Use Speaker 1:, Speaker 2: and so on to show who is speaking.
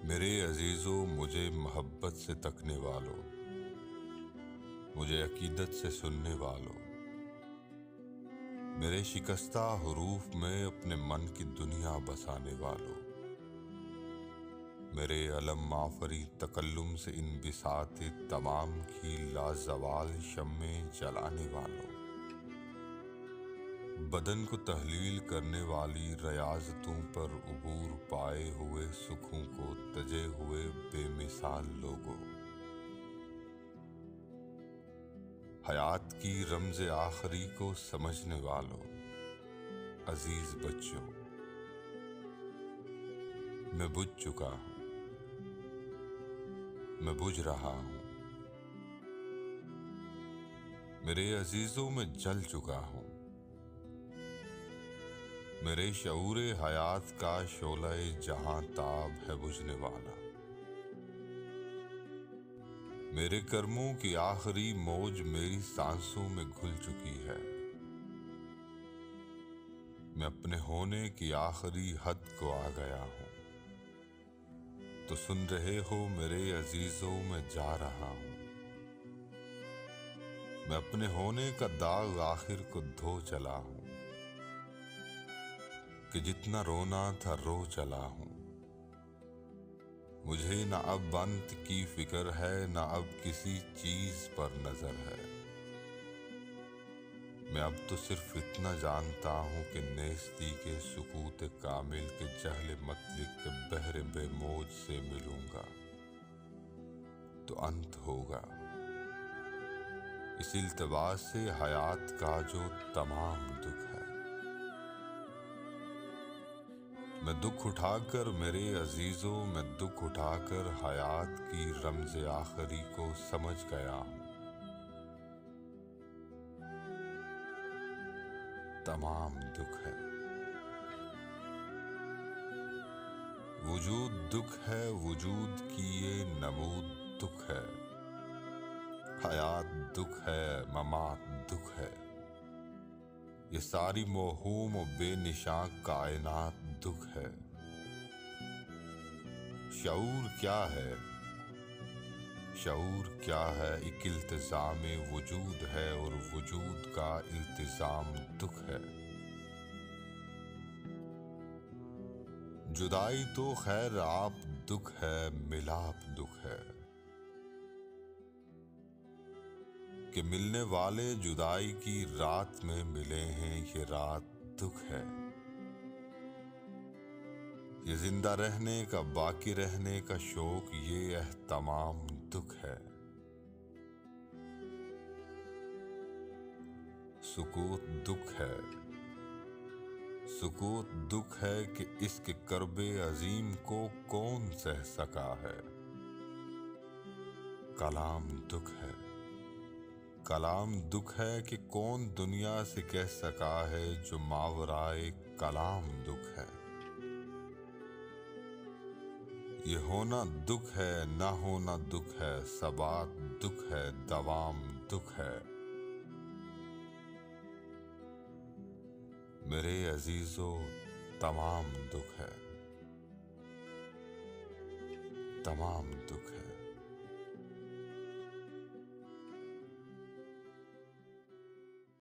Speaker 1: میرے عزیزو، مجھے محبت سے تکنے والو، مجھے عقیدت سے سننے والو، میرے شکستہ حروف میں اپنے من کی دنیا بسانے والو، میرے علم آفری تکلم سے ان بساط تمام کی لازوال شمع جلانے والو، بدن کو تحلیل کرنے والی ریاضتوں پر عبور پائے ہوئے سکھوں کو تجے ہوئے بے مثال لوگوں، حیات کی رمز آخری کو سمجھنے والوں، عزیز بچوں، میں بجھ چکا ہوں، میں بجھ رہا ہوں، میرے عزیزوں میں جل چکا ہوں، میرے شعور حیات کا شعلہ جہاں تاب ہے بجھنے والا، میرے کرموں کی آخری موج میری سانسوں میں گھل چکی ہے، میں اپنے ہونے کی آخری حد کو آ گیا ہوں، تو سن رہے ہو میرے عزیزوں، میں جا رہا ہوں، میں اپنے ہونے کا داغ آخر کو دھو چلا ہوں، کہ جتنا رونا تھا رو چلا ہوں، مجھے نہ اب انت کی فکر ہے، نہ اب کسی چیز پر نظر ہے، میں اب تو صرف اتنا جانتا ہوں کہ نیستی کے سکوت کامل کے جہل مطلق کے بحر بے موج سے ملوں گا تو انت ہوگا، اس التباس سے حیات کا جو تمام دکھ ہے، میں دکھ اٹھا کر میرے عزیزوں، میں دکھ اٹھا کر حیات کی رمز آخری کو سمجھ گیا ہوں، تمام دکھ ہے، وجود دکھ ہے، وجود کی یہ نمود دکھ ہے، حیات دکھ ہے، ممات دکھ ہے، یہ ساری موہوم و بے نشاں کائنات دکھ ہے، شعور کیا ہے؟ شعور کیا ہے؟ ایک التزام وجود ہے، اور وجود کا التزام دکھ ہے، جدائی تو خیر آپ دکھ ہے، ملاپ دکھ ہے، کہ ملنے والے جدائی کی رات میں ملے ہیں، یہ رات دکھ ہے، یہ زندہ رہنے کا، باقی رہنے کا شوق، یہ اہتمام دکھ ہے، سکوت دکھ ہے، سکوت دکھ ہے، کہ اس کے کرب عظیم کو کون سہ سکا ہے، کلام دکھ ہے، کلام دکھ ہے، کہ کون دنیا سے کہہ سکا ہے، جو ماورائے کلام دکھ ہے، یہ ہونا دکھ ہے، نہ ہونا دکھ ہے، ثبات دکھ ہے، دوام دکھ ہے، میرے عزیزو، تمام دکھ ہے، تمام دکھ ہے۔